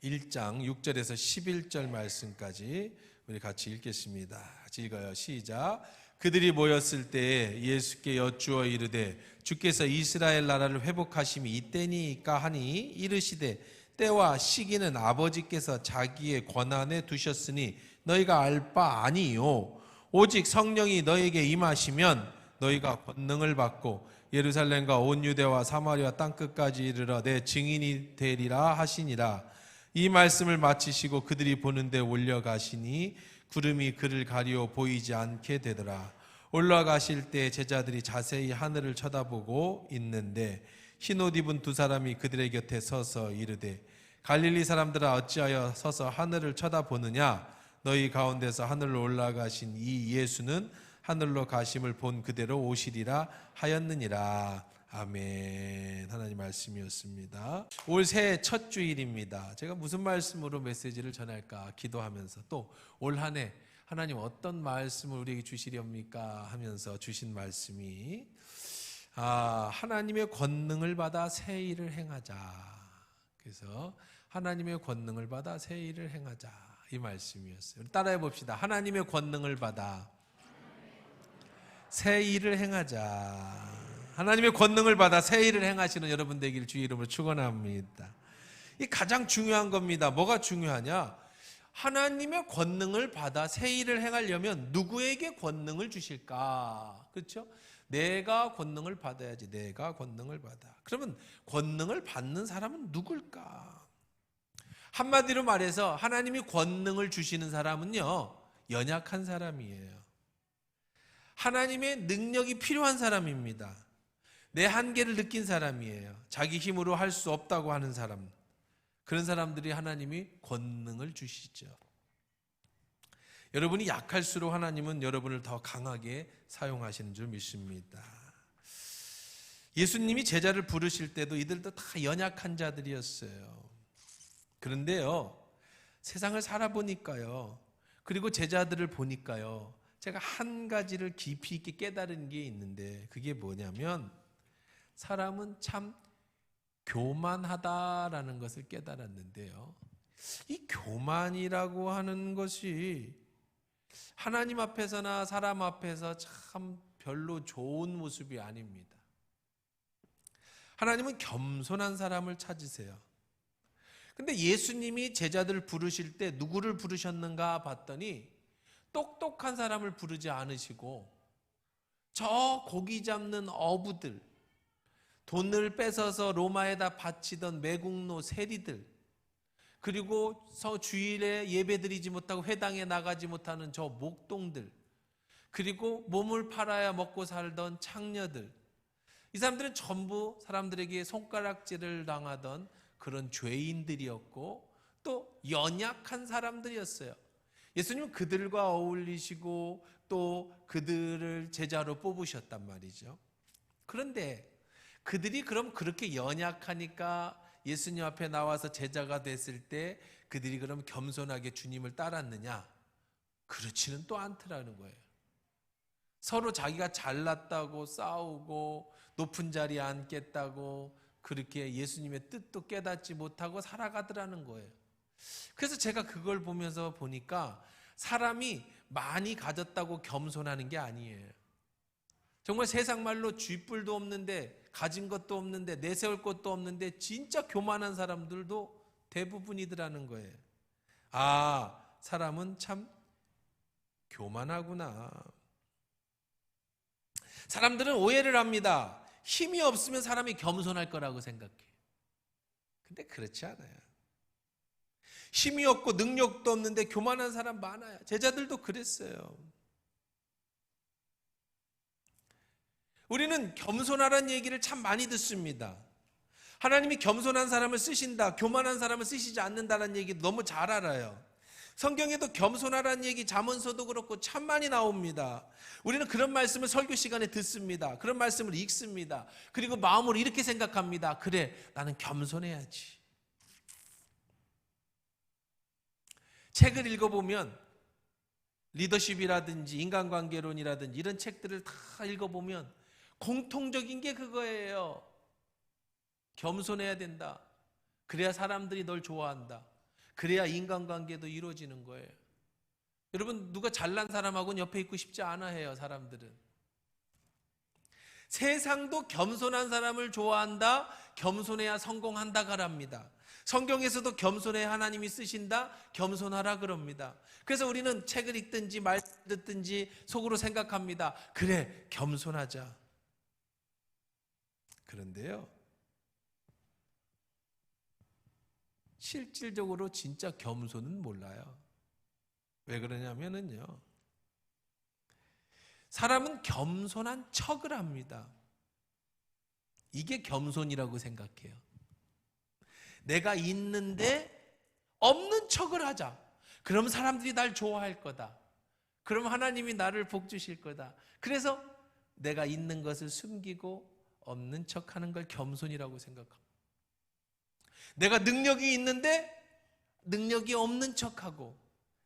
1장 6절에서 11절 말씀까지 우리 같이 읽겠습니다. 같이 읽어요. 시작. 그들이 모였을 때에 예수께 여쭈어 이르되 주께서 이스라엘 나라를 회복하심이 이때니까 하니 이르시되 때와 시기는 아버지께서 자기의 권한에 두셨으니 너희가 알 바 아니요 오직 성령이 너희에게 임하시면 너희가 권능을 받고 예루살렘과 온 유대와 사마리아 땅끝까지 이르러 내 증인이 되리라 하시니라. 이 말씀을 마치시고 그들이 보는데 올려가시니 구름이 그를 가리워 보이지 않게 되더라. 올라가실 때 제자들이 자세히 하늘을 쳐다보고 있는데 흰옷 입은 두 사람이 그들의 곁에 서서 이르되 갈릴리 사람들아 어찌하여 서서 하늘을 쳐다보느냐. 너희 가운데서 하늘로 올라가신 이 예수는 하늘로 가심을 본 그대로 오시리라 하였느니라. 아멘. 하나님 말씀이었습니다. 올 새해 첫 주일입니다. 제가 무슨 말씀으로 메시지를 전할까 기도하면서 또 올 한 해 하나님 어떤 말씀을 우리에게 주시렵니까 하면서 주신 말씀이 하나님의 권능을 받아 새 일을 행하자. 그래서 하나님의 권능을 받아 새 일을 행하자, 이 말씀이었어요. 따라해 봅시다. 하나님의 권능을 받아 새 일을 행하자. 하나님의 권능을 받아 새 일을 행하시는 여러분 되기를 주의 이름으로 축원합니다. 이 가장 중요한 겁니다. 뭐가 중요하냐? 하나님의 권능을 받아 새 일을 행하려면 누구에게 권능을 주실까? 그렇죠? 내가 권능을 받아야지. 내가 권능을 받아. 그러면 권능을 받는 사람은 누굴까? 한마디로 말해서 하나님이 권능을 주시는 사람은요, 연약한 사람이에요. 하나님의 능력이 필요한 사람입니다. 내 한계를 느낀 사람이에요. 자기 힘으로 할 수 없다고 하는 사람. 그런 사람들이 하나님이 권능을 주시죠. 여러분이 약할수록 하나님은 여러분을 더 강하게 사용하시는 줄 믿습니다. 예수님이 제자를 부르실 때도 이들도 다 연약한 자들이었어요. 그런데요, 세상을 살아보니까요, 그리고 제자들을 보니까요, 제가 한 가지를 깊이 있게 깨달은 게 있는데, 그게 뭐냐면 사람은 참 교만하다라는 것을 깨달았는데요, 이 교만이라고 하는 것이 하나님 앞에서나 사람 앞에서 참 별로 좋은 모습이 아닙니다. 하나님은 겸손한 사람을 찾으세요. 근데 예수님이 제자들을 부르실 때 누구를 부르셨는가 봤더니 똑똑한 사람을 부르지 않으시고 저 고기 잡는 어부들, 돈을 뺏어서 로마에다 바치던 매국노 세리들, 그리고 주일에 예배드리지 못하고 회당에 나가지 못하는 저 목동들, 그리고 몸을 팔아야 먹고 살던 창녀들, 이 사람들은 전부 사람들에게 손가락질을 당하던 그런 죄인들이었고 또 연약한 사람들이었어요. 예수님은 그들과 어울리시고 또 그들을 제자로 뽑으셨단 말이죠. 그런데 그들이 그럼 그렇게 연약하니까 예수님 앞에 나와서 제자가 됐을 때 그들이 그럼 겸손하게 주님을 따랐느냐? 그렇지는 또 않더라는 거예요. 서로 자기가 잘났다고 싸우고 높은 자리에 앉겠다고 그렇게 예수님의 뜻도 깨닫지 못하고 살아가더라는 거예요. 그래서 제가 그걸 보면서 보니까 사람이 많이 가졌다고 겸손하는 게 아니에요. 정말 세상 말로 쥐뿔도 없는데, 가진 것도 없는데, 내세울 것도 없는데 진짜 교만한 사람들도 대부분이더라는 거예요. 사람은 참 교만하구나. 사람들은 오해를 합니다. 힘이 없으면 사람이 겸손할 거라고 생각해요. 근데 그렇지 않아요. 힘이 없고 능력도 없는데 교만한 사람 많아요. 제자들도 그랬어요. 우리는 겸손하라는 얘기를 참 많이 듣습니다. 하나님이 겸손한 사람을 쓰신다, 교만한 사람을 쓰시지 않는다는 얘기 너무 잘 알아요. 성경에도 겸손하라는 얘기 잠언서도 그렇고 참 많이 나옵니다. 우리는 그런 말씀을 설교 시간에 듣습니다. 그런 말씀을 읽습니다. 그리고 마음으로 이렇게 생각합니다. 그래, 나는 겸손해야지. 책을 읽어보면 리더십이라든지 인간관계론이라든지 이런 책들을 다 읽어보면 공통적인 게 그거예요. 겸손해야 된다. 그래야 사람들이 널 좋아한다. 그래야 인간관계도 이루어지는 거예요. 여러분, 누가 잘난 사람하고는 옆에 있고 싶지 않아 해요, 사람들은. 세상도 겸손한 사람을 좋아한다, 겸손해야 성공한다 가랍니다. 성경에서도 겸손해 하나님이 쓰신다, 겸손하라 그럽니다. 그래서 우리는 책을 읽든지 말 듣든지 속으로 생각합니다. 그래, 겸손하자. 그런데요, 실질적으로 진짜 겸손은 몰라요. 왜 그러냐면요, 사람은 겸손한 척을 합니다. 이게 겸손이라고 생각해요. 내가 있는데 없는 척을 하자. 그럼 사람들이 날 좋아할 거다. 그럼 하나님이 나를 복 주실 거다. 그래서 내가 있는 것을 숨기고 없는 척하는 걸 겸손이라고 생각합니다. 내가 능력이 있는데 능력이 없는 척하고,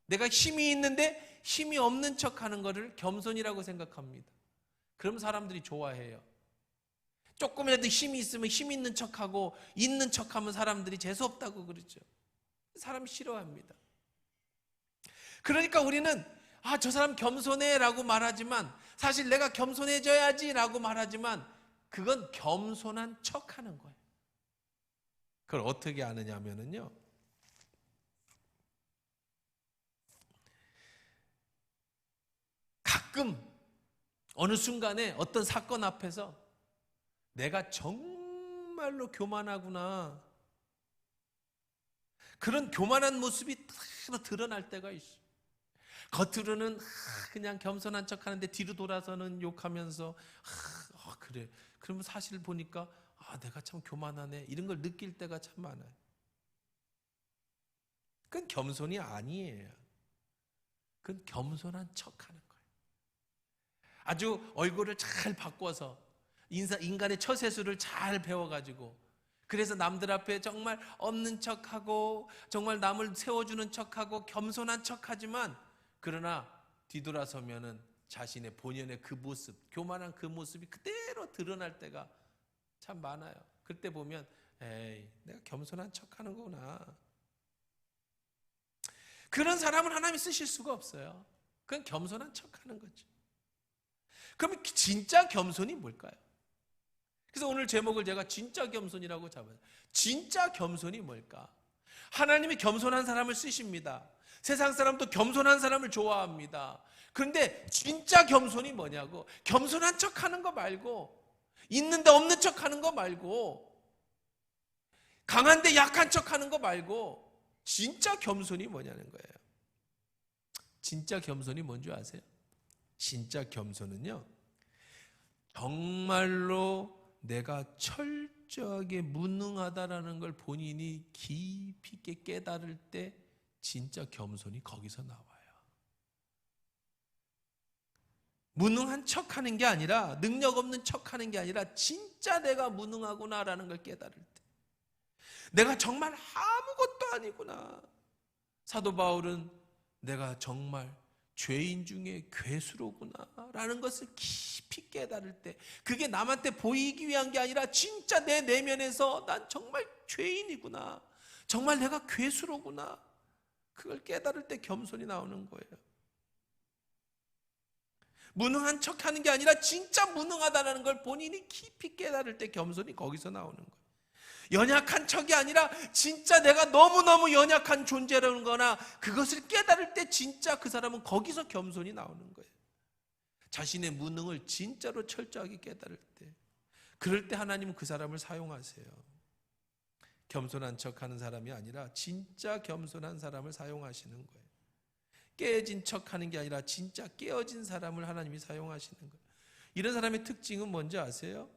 내가 힘이 있는데 힘이 없는 척하는 것을 겸손이라고 생각합니다. 그럼 사람들이 좋아해요. 조금이라도 힘이 있으면 힘 있는 척하고 있는 척하면 사람들이 재수없다고 그러죠. 사람 싫어합니다. 그러니까 우리는 저 사람 겸손해 라고 말하지만, 사실 내가 겸손해져야지 라고 말하지만, 그건 겸손한 척하는 거예요. 그걸 어떻게 아느냐면요, 가끔 어느 순간에 어떤 사건 앞에서 내가 정말로 교만하구나, 그런 교만한 모습이 드러날 때가 있어요. 겉으로는 그냥 겸손한 척 하는데 뒤로 돌아서는 욕하면서 그래. 그러면 사실 보니까 내가 참 교만하네, 이런 걸 느낄 때가 참 많아요. 그건 겸손이 아니에요. 그건 겸손한 척하는 거예요. 아주 얼굴을 잘 바꿔서 인간의 처세술을 잘 배워가지고, 그래서 남들 앞에 정말 없는 척하고 정말 남을 세워주는 척하고 겸손한 척하지만, 그러나 뒤돌아서면은 자신의 본연의 그 모습, 교만한 그 모습이 그대로 드러날 때가 참 많아요. 그때 보면 에이, 내가 겸손한 척하는 거구나. 그런 사람은 하나님이 쓰실 수가 없어요. 그건 겸손한 척하는 거죠. 그러면 진짜 겸손이 뭘까요? 그래서 오늘 제목을 제가 진짜 겸손이라고 잡아요. 진짜 겸손이 뭘까? 하나님이 겸손한 사람을 쓰십니다. 세상 사람도 겸손한 사람을 좋아합니다. 그런데 진짜 겸손이 뭐냐고, 겸손한 척하는 거 말고, 있는데 없는 척하는 거 말고, 강한데 약한 척하는 거 말고, 진짜 겸손이 뭐냐는 거예요. 진짜 겸손이 뭔지 아세요? 진짜 겸손은요, 정말로 내가 철저하게 무능하다라는 걸 본인이 깊이 있게 깨달을 때 진짜 겸손이 거기서 나와요. 무능한 척하는 게 아니라, 능력 없는 척하는 게 아니라 진짜 내가 무능하구나라는 걸 깨달을 때, 내가 정말 아무것도 아니구나. 사도 바울은 내가 정말 죄인 중에 괴수로구나라는 것을 깊이 깨달을 때, 그게 남한테 보이기 위한 게 아니라 진짜 내 내면에서 난 정말 죄인이구나, 정말 내가 괴수로구나, 그걸 깨달을 때 겸손이 나오는 거예요. 무능한 척하는 게 아니라 진짜 무능하다는 걸 본인이 깊이 깨달을 때 겸손이 거기서 나오는 거예요. 연약한 척이 아니라 진짜 내가 너무너무 연약한 존재라는 거나, 그것을 깨달을 때 진짜 그 사람은 거기서 겸손이 나오는 거예요. 자신의 무능을 진짜로 철저하게 깨달을 때, 그럴 때 하나님은 그 사람을 사용하세요. 겸손한 척하는 사람이 아니라 진짜 겸손한 사람을 사용하시는 거예요. 깨어진 척하는 게 아니라 진짜 깨어진 사람을 하나님이 사용하시는 거예요. 이런 사람의 특징은 뭔지 아세요?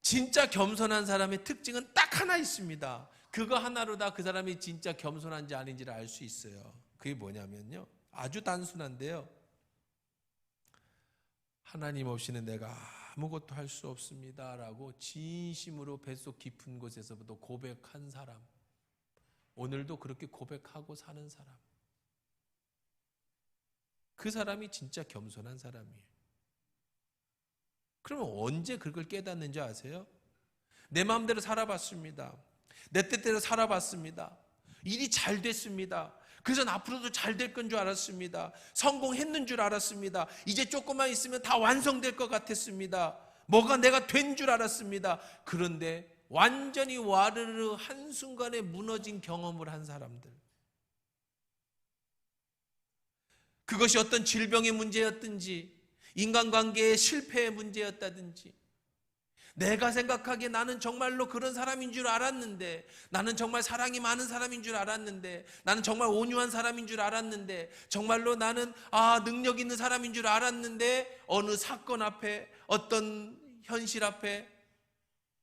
진짜 겸손한 사람의 특징은 딱 하나 있습니다. 그거 하나로 다 그 사람이 진짜 겸손한지 아닌지를 알 수 있어요. 그게 뭐냐면요, 아주 단순한데요, 하나님 없이는 내가 아무것도 할 수 없습니다 라고 진심으로 뱃속 깊은 곳에서부터 고백한 사람, 오늘도 그렇게 고백하고 사는 사람, 그 사람이 진짜 겸손한 사람이에요. 그러면 언제 그걸 깨닫는지 아세요? 내 마음대로 살아봤습니다. 내 뜻대로 살아봤습니다. 일이 잘 됐습니다. 그래서 앞으로도 잘 될 건 줄 알았습니다. 성공했는 줄 알았습니다. 이제 조금만 있으면 다 완성될 것 같았습니다. 뭐가 내가 된 줄 알았습니다. 그런데 완전히 와르르 한순간에 무너진 경험을 한 사람들, 그것이 어떤 질병의 문제였든지 인간관계의 실패의 문제였다든지, 내가 생각하기에 나는 정말로 그런 사람인 줄 알았는데, 나는 정말 사랑이 많은 사람인 줄 알았는데, 나는 정말 온유한 사람인 줄 알았는데, 정말로 나는 능력 있는 사람인 줄 알았는데, 어느 사건 앞에, 어떤 현실 앞에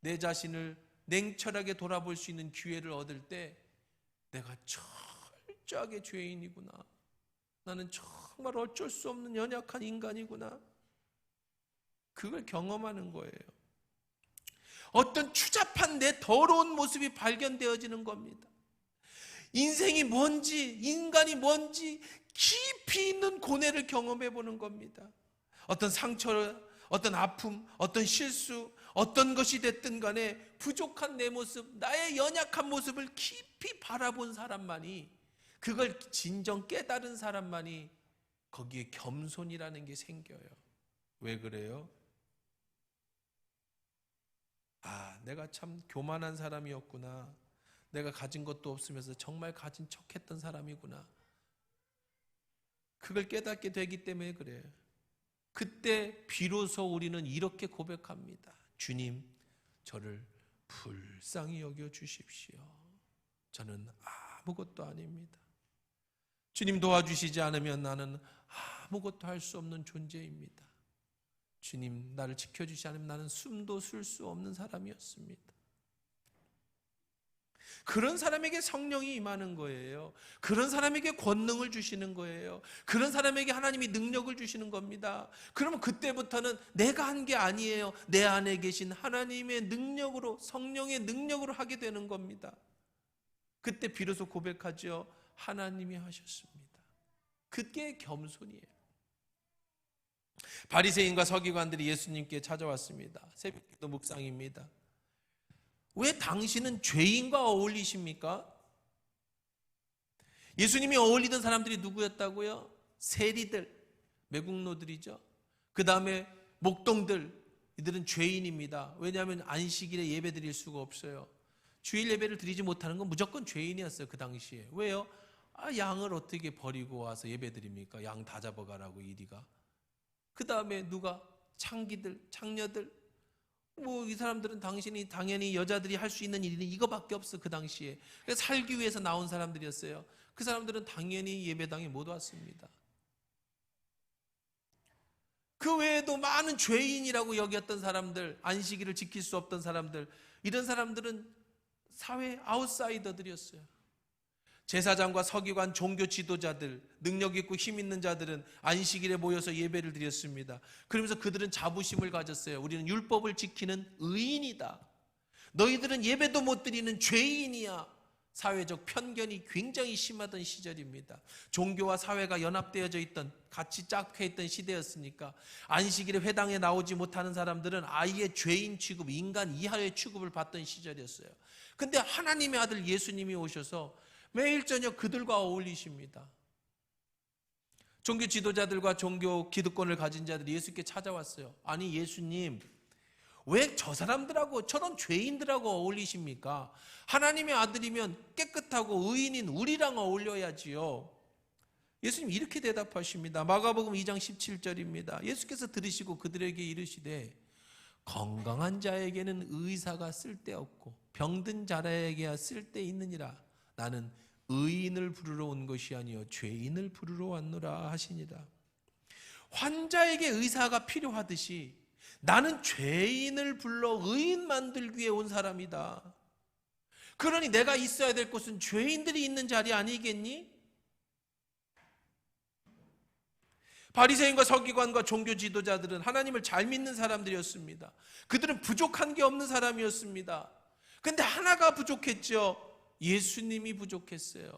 내 자신을 냉철하게 돌아볼 수 있는 기회를 얻을 때, 내가 철저하게 죄인이구나, 나는 정말 어쩔 수 없는 연약한 인간이구나, 그걸 경험하는 거예요. 어떤 추잡한 내 더러운 모습이 발견되어지는 겁니다. 인생이 뭔지, 인간이 뭔지 깊이 있는 고뇌를 경험해 보는 겁니다. 어떤 상처, 어떤 아픔, 어떤 실수, 어떤 것이 됐든 간에 부족한 내 모습, 나의 연약한 모습을 깊이 바라본 사람만이, 그걸 진정 깨달은 사람만이 거기에 겸손이라는 게 생겨요. 왜 그래요? 내가 참 교만한 사람이었구나. 내가 가진 것도 없으면서 정말 가진 척했던 사람이구나. 그걸 깨닫게 되기 때문에 그래요. 그때 비로소 우리는 이렇게 고백합니다. 주님, 저를 불쌍히 여겨 주십시오. 저는 아무것도 아닙니다. 주님 도와주시지 않으면 나는 아무것도 할 수 없는 존재입니다. 주님, 나를 지켜주시지 않으면 나는 숨도 쉴 수 없는 사람이었습니다. 그런 사람에게 성령이 임하는 거예요. 그런 사람에게 권능을 주시는 거예요. 그런 사람에게 하나님이 능력을 주시는 겁니다. 그러면 그때부터는 내가 한 게 아니에요. 내 안에 계신 하나님의 능력으로, 성령의 능력으로 하게 되는 겁니다. 그때 비로소 고백하죠. 하나님이 하셨습니다. 그게 겸손이에요. 바리새인과 서기관들이 예수님께 찾아왔습니다. 새벽기도 묵상입니다. 왜 당신은 죄인과 어울리십니까? 예수님이 어울리던 사람들이 누구였다고요? 세리들, 매국노들이죠. 그 다음에 목동들, 이들은 죄인입니다. 왜냐하면 안식일에 예배 드릴 수가 없어요. 주일 예배를 드리지 못하는 건 무조건 죄인이었어요. 그 당시에. 왜요? 양을 어떻게 버리고 와서 예배 드립니까? 양 다 잡아가라고 이리가. 그 다음에 누가? 창기들, 창녀들. 이 사람들은 당연히 여자들이 할 수 있는 일이 이거밖에 없어. 그 당시에. 그래서 살기 위해서 나온 사람들이었어요. 그 사람들은 당연히 예배당에 못 왔습니다. 그 외에도 많은 죄인이라고 여겼던 사람들, 안식일을 지킬 수 없던 사람들, 이런 사람들은 사회 아웃사이더들이었어요. 제사장과 서기관, 종교 지도자들, 능력 있고 힘 있는 자들은 안식일에 모여서 예배를 드렸습니다. 그러면서 그들은 자부심을 가졌어요. 우리는 율법을 지키는 의인이다. 너희들은 예배도 못 드리는 죄인이야. 사회적 편견이 굉장히 심하던 시절입니다. 종교와 사회가 연합되어져 있던, 같이 짝해 있던 시대였으니까 안식일에 회당에 나오지 못하는 사람들은 아예 죄인 취급, 인간 이하의 취급을 받던 시절이었어요. 근데 하나님의 아들 예수님이 오셔서 매일 저녁 그들과 어울리십니다. 종교 지도자들과 종교 기득권을 가진 자들이 예수께 찾아왔어요. 아니 예수님, 왜 저 사람들하고 저런 죄인들하고 어울리십니까? 하나님의 아들이면 깨끗하고 의인인 우리랑 어울려야지요. 예수님 이렇게 대답하십니다. 마가복음 2장 17절입니다. 예수께서 들으시고 그들에게 이르시되 건강한 자에게는 의사가 쓸데없고 병든 자에게야 쓸데있느니라. 나는 의인을 부르러 온 것이 아니요 죄인을 부르러 왔노라 하시니라. 환자에게 의사가 필요하듯이 나는 죄인을 불러 의인 만들기 위해 온 사람이다. 그러니 내가 있어야 될 곳은 죄인들이 있는 자리 아니겠니? 바리새인과 서기관과 종교 지도자들은 하나님을 잘 믿는 사람들이었습니다. 그들은 부족한 게 없는 사람이었습니다. 근데 하나가 부족했죠. 예수님이 부족했어요.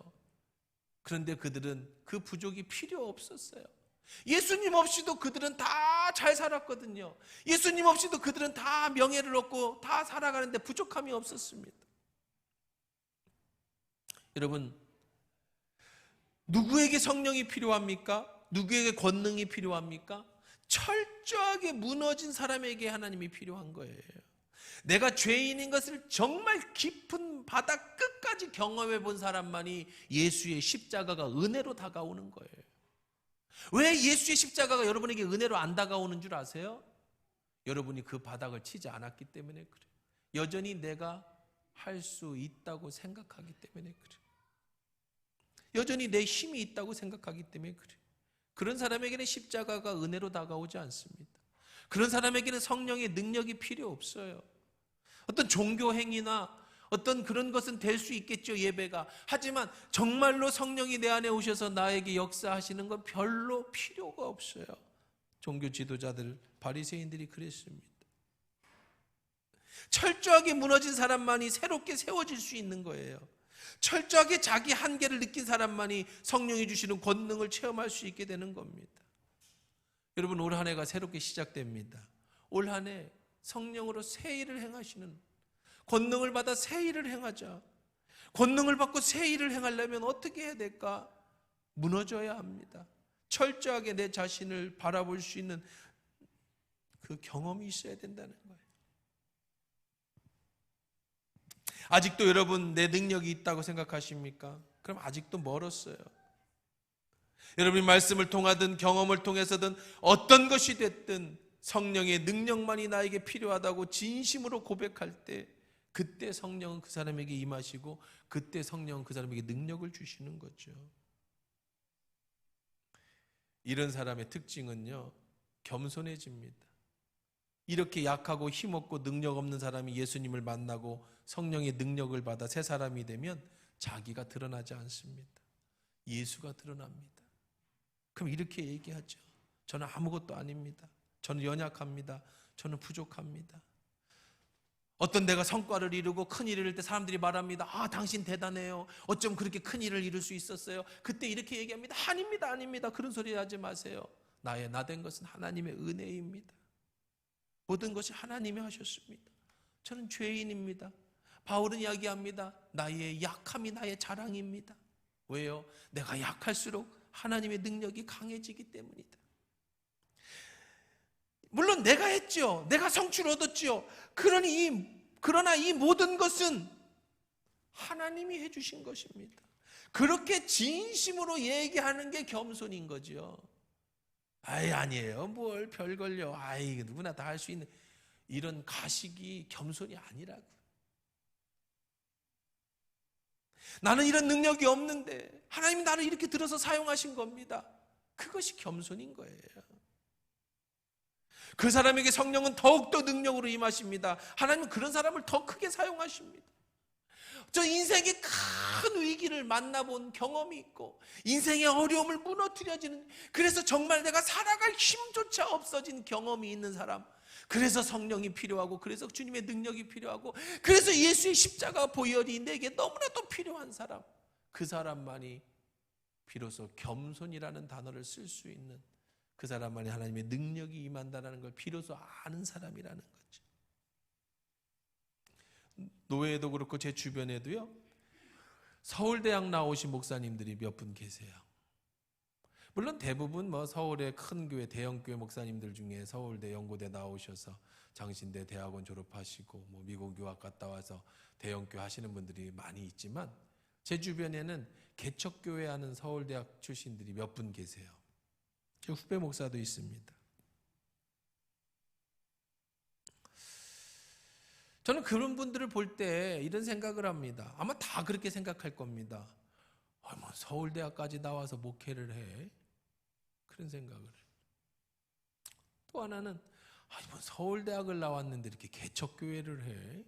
그런데 그들은 그 부족이 필요 없었어요. 예수님 없이도 그들은 다 잘 살았거든요. 예수님 없이도 그들은 다 명예를 얻고 다 살아가는데 부족함이 없었습니다. 여러분, 누구에게 성령이 필요합니까? 누구에게 권능이 필요합니까? 철저하게 무너진 사람에게 하나님이 필요한 거예요. 내가 죄인인 것을 정말 깊은 바닥 끝까지 경험해 본 사람만이 예수의 십자가가 은혜로 다가오는 거예요. 왜 예수의 십자가가 여러분에게 은혜로 안 다가오는 줄 아세요? 여러분이 그 바닥을 치지 않았기 때문에 그래요. 여전히 내가 할 수 있다고 생각하기 때문에 그래요. 여전히 내 힘이 있다고 생각하기 때문에 그래요. 그런 사람에게는 십자가가 은혜로 다가오지 않습니다. 그런 사람에게는 성령의 능력이 필요 없어요. 어떤 종교 행위나 어떤 그런 것은 될 수 있겠죠, 예배가. 하지만 정말로 성령이 내 안에 오셔서 나에게 역사하시는 건 별로 필요가 없어요. 종교 지도자들, 바리새인들이 그랬습니다. 철저하게 무너진 사람만이 새롭게 세워질 수 있는 거예요. 철저하게 자기 한계를 느낀 사람만이 성령이 주시는 권능을 체험할 수 있게 되는 겁니다. 여러분, 올 한 해가 새롭게 시작됩니다. 올 한 해 성령으로 새 일을 행하시는, 권능을 받아 새 일을 행하자. 권능을 받고 새 일을 행하려면 어떻게 해야 될까? 무너져야 합니다. 철저하게 내 자신을 바라볼 수 있는 그 경험이 있어야 된다는 거예요. 아직도 여러분 내 능력이 있다고 생각하십니까? 그럼 아직도 멀었어요. 여러분이 말씀을 통하든 경험을 통해서든 어떤 것이 됐든 성령의 능력만이 나에게 필요하다고 진심으로 고백할 때, 그때 성령은 그 사람에게 임하시고 그때 성령은 그 사람에게 능력을 주시는 거죠. 이런 사람의 특징은요, 겸손해집니다. 이렇게 약하고 힘없고 능력 없는 사람이 예수님을 만나고 성령의 능력을 받아 새 사람이 되면 자기가 드러나지 않습니다. 예수가 드러납니다. 그럼 이렇게 얘기하죠. 저는 아무것도 아닙니다. 저는 연약합니다. 저는 부족합니다. 어떤 내가 성과를 이루고 큰 일을 이룰 때 사람들이 말합니다. 아, 당신 대단해요. 어쩜 그렇게 큰 일을 이룰 수 있었어요? 그때 이렇게 얘기합니다. 아닙니다, 아닙니다. 그런 소리 하지 마세요. 나의 나된 것은 하나님의 은혜입니다. 모든 것이 하나님이 하셨습니다. 저는 죄인입니다. 바울은 이야기합니다. 나의 약함이 나의 자랑입니다. 왜요? 내가 약할수록 하나님의 능력이 강해지기 때문이다. 물론 내가 했죠. 내가 성취를 얻었죠. 그러나 이 모든 것은 하나님이 해주신 것입니다. 그렇게 진심으로 얘기하는 게 겸손인 거죠. 아이, 아니에요. 뭘 별걸요. 아이, 누구나 다 할 수 있는, 이런 가식이 겸손이 아니라고. 나는 이런 능력이 없는데 하나님이 나를 이렇게 들어서 사용하신 겁니다. 그것이 겸손인 거예요. 그 사람에게 성령은 더욱더 능력으로 임하십니다. 하나님은 그런 사람을 더 크게 사용하십니다. 저 인생의 큰 위기를 만나본 경험이 있고 인생의 어려움을 무너뜨려지는, 그래서 정말 내가 살아갈 힘조차 없어진 경험이 있는 사람, 그래서 성령이 필요하고 그래서 주님의 능력이 필요하고 그래서 예수의 십자가 보혈이 내게 너무나도 필요한 사람, 그 사람만이 비로소 겸손이라는 단어를 쓸 수 있는, 그 사람만이 하나님의 능력이 임한다는 걸 비로소 아는 사람이라는 거죠. 노예도 그렇고 제 주변에도요, 서울대학 나오신 목사님들이 몇 분 계세요. 물론 대부분 서울의 큰 교회, 대형 교회 목사님들 중에 서울대, 연고대 나오셔서 장신대 대학원 졸업하시고 미국 유학 갔다 와서 대형 교회 하시는 분들이 많이 있지만, 제 주변에는 개척교회 하는 서울대학 출신들이 몇 분 계세요. 제 후배 목사도 있습니다. 저는 그런 분들을 볼 때 이런 생각을 합니다. 아마 다 그렇게 생각할 겁니다. 서울대학까지 나와서 목회를 해? 그런 생각을 해요. 또 하나는 서울대학을 나왔는데 이렇게 개척교회를 해?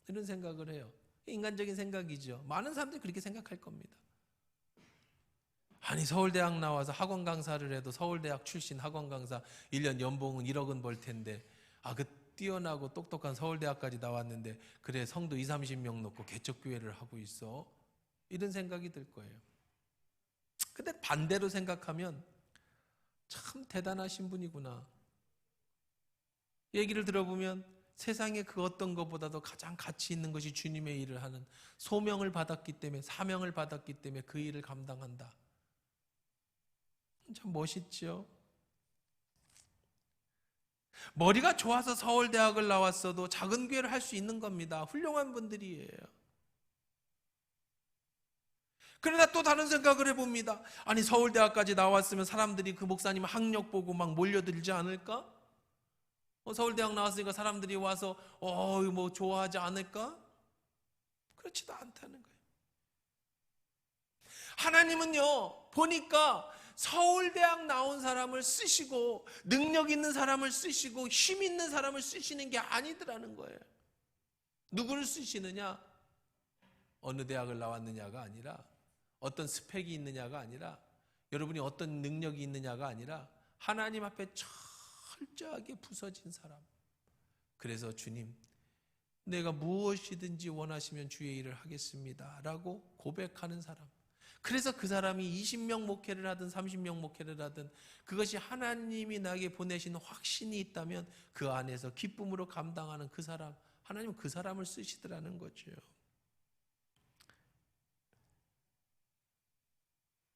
이런 생각을 해요. 인간적인 생각이죠. 많은 사람들이 그렇게 생각할 겁니다. 아니, 서울대학 나와서 학원 강사를 해도 서울대학 출신 학원 강사 1년 연봉은 1억은 벌 텐데, 그 뛰어나고 똑똑한 서울대학까지 나왔는데 그래 성도 20-30명 놓고 개척교회를 하고 있어? 이런 생각이 들 거예요. 근데 반대로 생각하면 참 대단하신 분이구나. 얘기를 들어보면 세상의 그 어떤 것보다도 가장 가치 있는 것이 주님의 일을 하는 소명을 받았기 때문에, 사명을 받았기 때문에 그 일을 감당한다. 참 멋있죠. 머리가 좋아서 서울대학을 나왔어도 작은 교회를 할 수 있는 겁니다. 훌륭한 분들이에요. 그러나 또 다른 생각을 해봅니다. 아니, 서울대학까지 나왔으면 사람들이 그 목사님 학력 보고 막 몰려들지 않을까? 서울대학 나왔으니까 사람들이 와서 뭐 좋아하지 않을까? 그렇지도 않다는 거예요. 하나님은요, 보니까 서울대학 나온 사람을 쓰시고 능력 있는 사람을 쓰시고 힘 있는 사람을 쓰시는 게 아니더라는 거예요. 누구를 쓰시느냐? 어느 대학을 나왔느냐가 아니라, 어떤 스펙이 있느냐가 아니라, 여러분이 어떤 능력이 있느냐가 아니라 하나님 앞에 철저하게 부서진 사람. 그래서 주님, 내가 무엇이든지 원하시면 주의 일을 하겠습니다 라고 고백하는 사람. 그래서 그 사람이 20명 목회를 하든 30명 목회를 하든 그것이 하나님이 나에게 보내신 확신이 있다면 그 안에서 기쁨으로 감당하는 그 사람, 하나님은 그 사람을 쓰시더라는 거죠.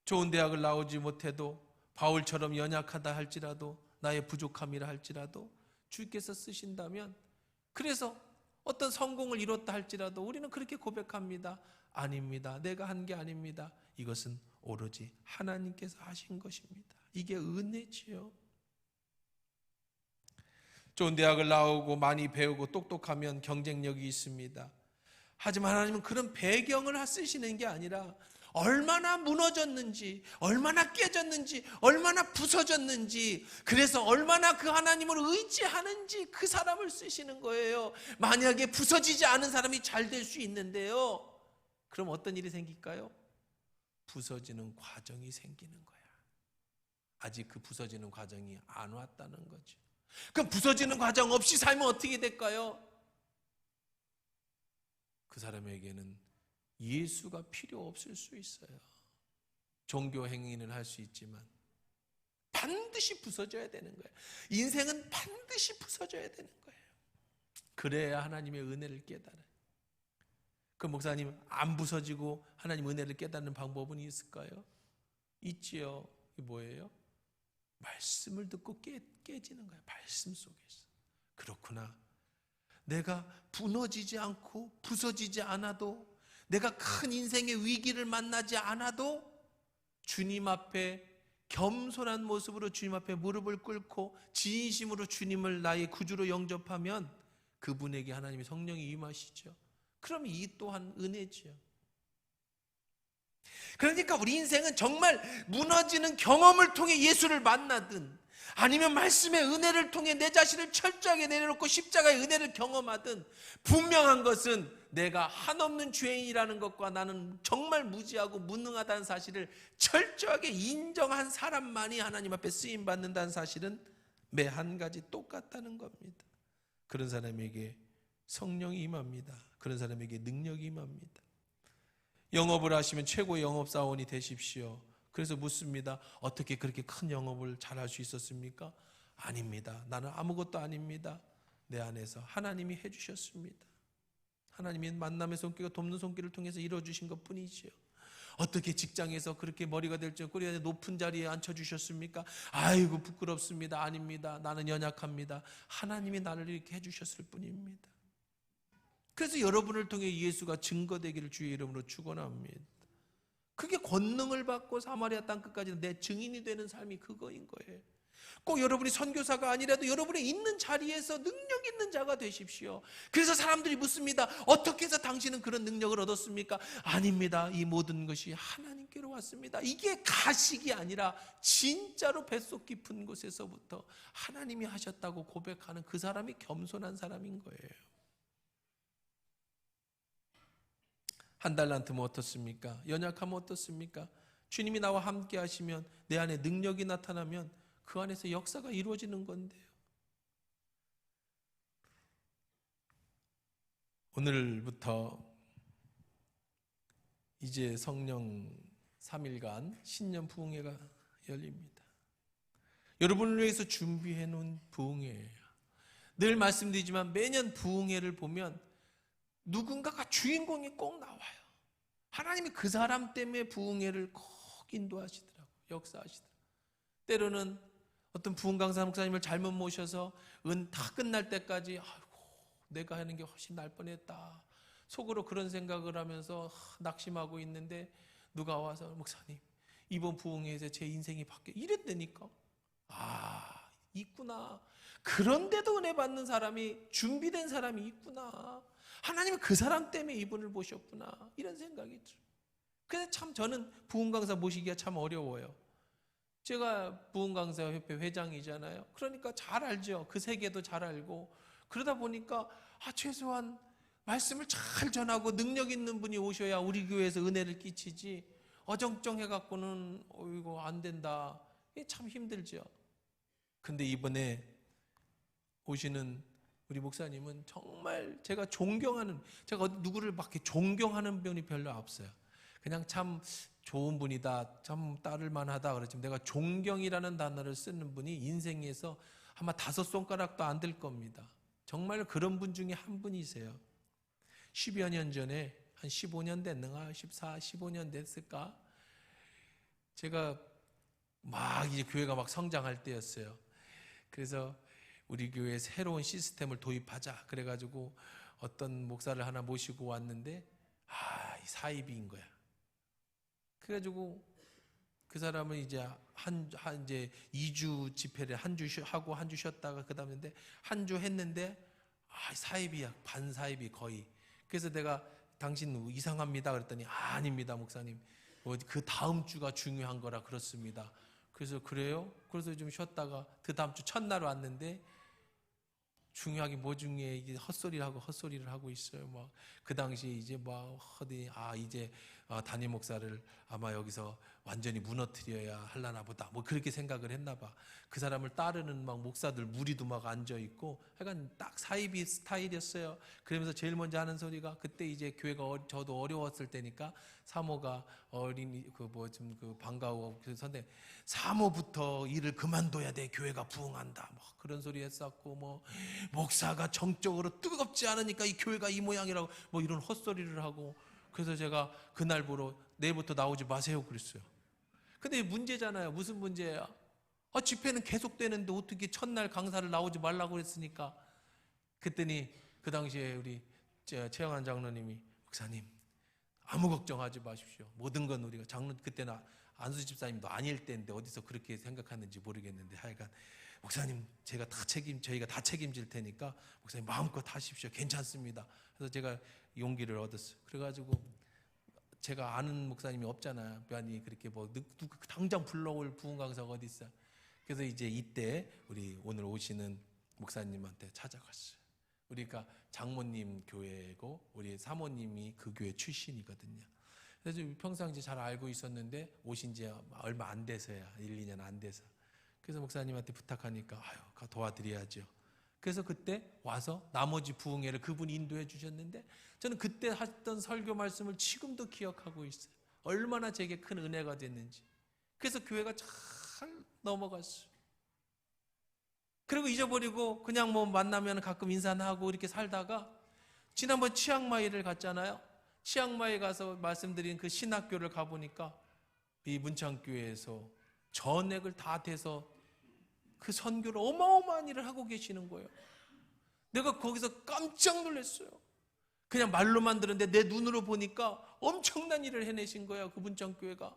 좋은 대학을 나오지 못해도 바울처럼 연약하다 할지라도, 나의 부족함이라 할지라도 주께서 쓰신다면, 그래서 어떤 성공을 이뤘다 할지라도 우리는 그렇게 고백합니다. 아닙니다. 내가 한 게 아닙니다. 이것은 오로지 하나님께서 하신 것입니다. 이게 은혜지요. 좋은 대학을 나오고 많이 배우고 똑똑하면 경쟁력이 있습니다. 하지만 하나님은 그런 배경을 쓰시는 게 아니라 얼마나 무너졌는지, 얼마나 깨졌는지, 얼마나 부서졌는지, 그래서 얼마나 그 하나님을 의지하는지 그 사람을 쓰시는 거예요. 만약에 부서지지 않은 사람이 잘 될 수 있는데요, 그럼 어떤 일이 생길까요? 부서지는 과정이 생기는 거야. 아직 그 부서지는 과정이 안 왔다는 거죠. 그럼 부서지는 과정 없이 살면 어떻게 될까요? 그 사람에게는 예수가 필요 없을 수 있어요. 종교 행위는 할 수 있지만 반드시 부서져야 되는 거예요. 인생은 반드시 부서져야 되는 거예요. 그래야 하나님의 은혜를 깨달아요. 그 목사님, 안 부서지고 하나님 은혜를 깨닫는 방법은 있을까요? 있지요. 이게 뭐예요? 말씀을 듣고 깨지는 거예요. 말씀 속에서. 그렇구나. 내가 무너지지 않고 부서지지 않아도, 내가 큰 인생의 위기를 만나지 않아도 주님 앞에 겸손한 모습으로 주님 앞에 무릎을 꿇고 진심으로 주님을 나의 구주로 영접하면 그분에게 하나님의 성령이 임하시죠. 그럼 이 또한 은혜지요. 그러니까 우리 인생은 정말 무너지는 경험을 통해 예수를 만나든, 아니면 말씀의 은혜를 통해 내 자신을 철저하게 내려놓고 십자가의 은혜를 경험하든, 분명한 것은 내가 한없는 죄인이라는 것과 나는 정말 무지하고 무능하다는 사실을 철저하게 인정한 사람만이 하나님 앞에 쓰임받는다는 사실은 매 한 가지 똑같다는 겁니다. 그런 사람에게 성령이 임합니다. 그런 사람에게 능력이 임합니다. 영업을 하시면 최고의 영업사원이 되십시오. 그래서 묻습니다. 어떻게 그렇게 큰 영업을 잘할 수 있었습니까? 아닙니다. 나는 아무것도 아닙니다. 내 안에서 하나님이 해주셨습니다. 하나님이 만남의 손길과 돕는 손길을 통해서 이루어주신 것뿐이지요. 어떻게 직장에서 그렇게 머리가 될 줄 꼬리가 높은 자리에 앉혀주셨습니까? 아이고 부끄럽습니다. 아닙니다. 나는 연약합니다. 하나님이 나를 이렇게 해주셨을 뿐입니다. 그래서 여러분을 통해 예수가 증거되기를 주의 이름으로 축원합니다. 그게 권능을 받고 사마리아 땅 끝까지 내 증인이 되는 삶이 그거인 거예요. 꼭 여러분이 선교사가 아니라도 여러분이 있는 자리에서 능력 있는 자가 되십시오. 그래서 사람들이 묻습니다. 어떻게 해서 당신은 그런 능력을 얻었습니까? 아닙니다. 이 모든 것이 하나님께로 왔습니다. 이게 가식이 아니라 진짜로 뱃속 깊은 곳에서부터 하나님이 하셨다고 고백하는 그 사람이 겸손한 사람인 거예요. 한 달란트면 어떻습니까? 연약하면 어떻습니까? 주님이 나와 함께 하시면, 내 안에 능력이 나타나면 그 안에서 역사가 이루어지는 건데요. 오늘부터 이제 성령 3일간 신년 부흥회가 열립니다. 여러분을 위해서 준비해 놓은 부흥회예요. 늘 말씀드리지만 매년 부흥회를 보면 누군가가 주인공이 꼭 나와요. 하나님이 그 사람 때문에 부흥회를 꼭 인도하시더라고요. 역사하시더라고요. 때로는 어떤 부흥 강사 목사님을 잘못 모셔서 은 다 끝날 때까지 아이고 내가 하는 게 훨씬 날 뻔했다. 속으로 그런 생각을 하면서 낙심하고 있는데 누가 와서 목사님 이번 부흥회에서 제 인생이 바뀌어 이랬다니까. 아 있구나. 그런데도 은혜 받는 사람이 준비된 사람이 있구나. 하나님은 그 사람 때문에 이분을 모셨구나. 이런 생각이 들어요. 그래서 참 저는 부흥 강사 모시기가 참 어려워요. 제가 부흥 강사 협회 회장이잖아요. 그러니까 잘 알죠. 그 세계도 잘 알고 그러다 보니까 최소한 말씀을 잘 전하고 능력 있는 분이 오셔야 우리 교회에서 은혜를 끼치지 어정쩡해 갖고는 이거 안 된다. 이게 참 힘들죠. 근데 이번에 오시는 우리 목사님은 정말 제가 존경하는, 제가 누구를 막 이렇게 존경하는 분이 별로 없어요. 그냥 참 좋은 분이다, 참 따를 만하다 그랬지만 내가 존경이라는 단어를 쓰는 분이 인생에서 아마 5손가락도 안 될 겁니다. 정말 그런 분 중에 한 분이세요. 10여 년 전에 한 15년 됐는가 15년 됐을까 제가 막 이제 교회가 막 성장할 때였어요. 그래서 우리 교회에 새로운 시스템을 도입하자 그래가지고 어떤 목사를 하나 모시고 왔는데 이 사이비인 거야. 그래가지고 그 사람은 이제 이제 2주 집회를 한 주 하고 한 주 쉬었다가 그 다음인데 한 주 했는데 사이비야. 반사이비 거의. 그래서 내가 당신 이상합니다 그랬더니 아닙니다 목사님. 그 다음 주가 중요한 거라 그렇습니다. 그래서 그래요? 그래서 좀 쉬었다가 그 다음 주 첫날 왔는데 중요하게 뭐 중요해 이게 헛소리를 하고 있어요. 막 그 당시에 이제 막 이제 담임 목사를 아마 여기서 완전히 무너뜨려야 할라나 보다. 뭐 그렇게 생각을 했나 봐. 그 사람을 따르는 막 목사들 무리도 막 앉아 있고 약간 딱 사이비 스타일이었어요. 그러면서 제일 먼저 하는 소리가 그때 이제 교회가 저도 어려웠을 때니까 사모가 어린이 방과후 그 선대 사모부터 일을 그만둬야 돼. 교회가 부흥한다. 뭐 그런 소리 했었고 뭐 목사가 정적으로 뜨겁지 않으니까 이 교회가 이 모양이라고 뭐 이런 헛소리를 하고 그래서 제가 그날부로 내일부터 나오지 마세요 그랬어요. 근데 문제잖아요. 무슨 문제야? 집회는 계속되는데 어떻게 첫날 강사를 나오지 말라고 그랬으니까 그랬더니 그 당시에 우리 최영한 장로님이 목사님 아무 걱정하지 마십시오. 모든 건 우리가 그때는 안수 집사님도 아닐 때인데 어디서 그렇게 생각하는지 모르겠는데 하여간 목사님 저희가 다 책임질 테니까 목사님 마음껏 하십시오. 괜찮습니다. 그래서 제가 용기를 얻었어요. 그래가지고 제가 아는 목사님이 없잖아요. 아니 그렇게 뭐 당장 불러올 부흥 강사가 어디 있어? 그래서 이제 이때 우리 오늘 오시는 목사님한테 찾아갔어요. 우리가 장모님 교회고 우리 사모님이 그 교회 출신이거든요. 그래서 평상시 잘 알고 있었는데 오신 지 얼마 안 돼서야 1, 2년 안 돼서. 그래서 목사님한테 부탁하니까 도와드려야죠. 그래서 그때 와서 나머지 부흥회를 그분이 인도해 주셨는데 저는 그때 했던 설교 말씀을 지금도 기억하고 있어요. 얼마나 제게 큰 은혜가 됐는지. 그래서 교회가 잘 넘어갔어요. 그리고 잊어버리고 그냥 뭐 만나면 가끔 인사나 하고 이렇게 살다가 지난번 치앙마이를 갔잖아요. 치앙마이 가서 말씀드린 그 신학교를 가보니까 이 문창교회에서 전액을 다 대서 그 선교를 어마어마한 일을 하고 계시는 거예요. 내가 거기서 깜짝 놀랐어요. 그냥 말로만 들었는데 내 눈으로 보니까 엄청난 일을 해내신 거예요. 그 문창교회가.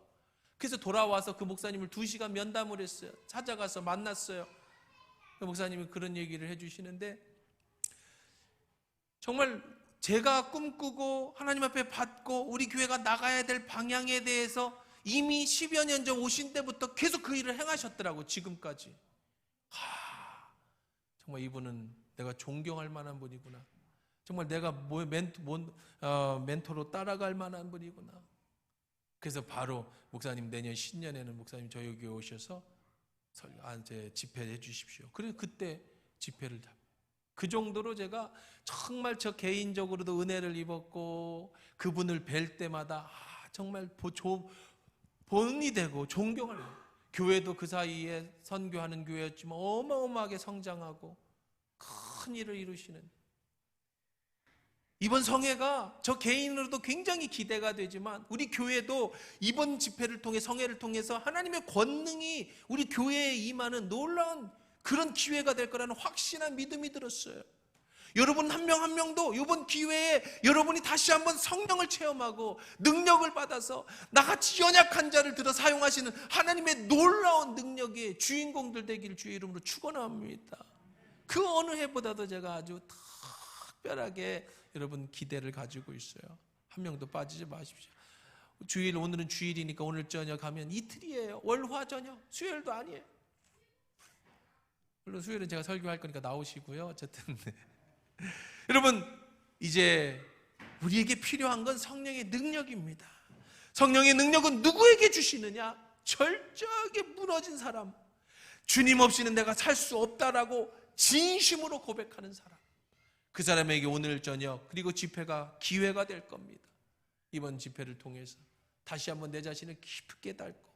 그래서 돌아와서 그 목사님을 2시간 면담을 했어요. 찾아가서 만났어요. 그 목사님이 그런 얘기를 해주시는데 정말 제가 꿈꾸고 하나님 앞에 받고 우리 교회가 나가야 될 방향에 대해서 이미 10여 년 전 오신 때부터 계속 그 일을 행하셨더라고. 지금까지. 정말 이분은 내가 존경할 만한 분이구나. 정말 내가 멘토로 따라갈 만한 분이구나. 그래서 바로 목사님 내년 신년에는 목사님 저희 교회 오셔서 집회해 주십시오. 그래서 그때 집회를 그 정도로 제가 정말 저 개인적으로도 은혜를 입었고 그분을 뵐 때마다 정말 본이 되고 존경을 해요. 교회도 그 사이에 선교하는 교회였지만 어마어마하게 성장하고 큰 일을 이루시는 이번 성회가 저 개인으로도 굉장히 기대가 되지만 우리 교회도 이번 집회를 통해 성회를 통해서 하나님의 권능이 우리 교회에 임하는 놀라운 그런 기회가 될 거라는 확신한 믿음이 들었어요. 여러분 한 명 한 명도 이번 기회에 여러분이 다시 한번 성령을 체험하고 능력을 받아서 나같이 연약한 자를 들어 사용하시는 하나님의 놀라운 능력의 주인공들 되기를 주의 이름으로 축원합니다. 그 어느 해보다도 제가 아주 특별하게 여러분 기대를 가지고 있어요. 한 명도 빠지지 마십시오. 주일, 오늘은 주일이니까 오늘 저녁 하면 이틀이에요. 월화 저녁, 수요일도 아니에요. 물론 수요일은 제가 설교할 거니까 나오시고요. 어쨌든 여러분, 이제 우리에게 필요한 건 성령의 능력입니다. 성령의 능력은 누구에게 주시느냐? 절저하게 무너진 사람, 주님 없이는 내가 살 수 없다라고 진심으로 고백하는 사람, 그 사람에게 오늘 저녁 그리고 집회가 기회가 될 겁니다. 이번 집회를 통해서 다시 한번 내 자신을 깊게 닳고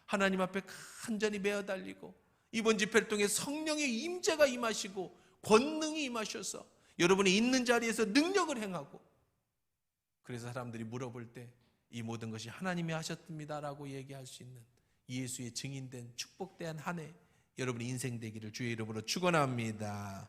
하나님 앞에 간절히 매어 달리고 이번 집회를 통해 성령의 임재가 임하시고 권능이 임하셔서 여러분이 있는 자리에서 능력을 행하고, 그래서 사람들이 물어볼 때 이 모든 것이 하나님이 하셨습니다라고 얘기할 수 있는 예수의 증인된 축복된 한 해 여러분의 인생 되기를 주의 이름으로 축원합니다.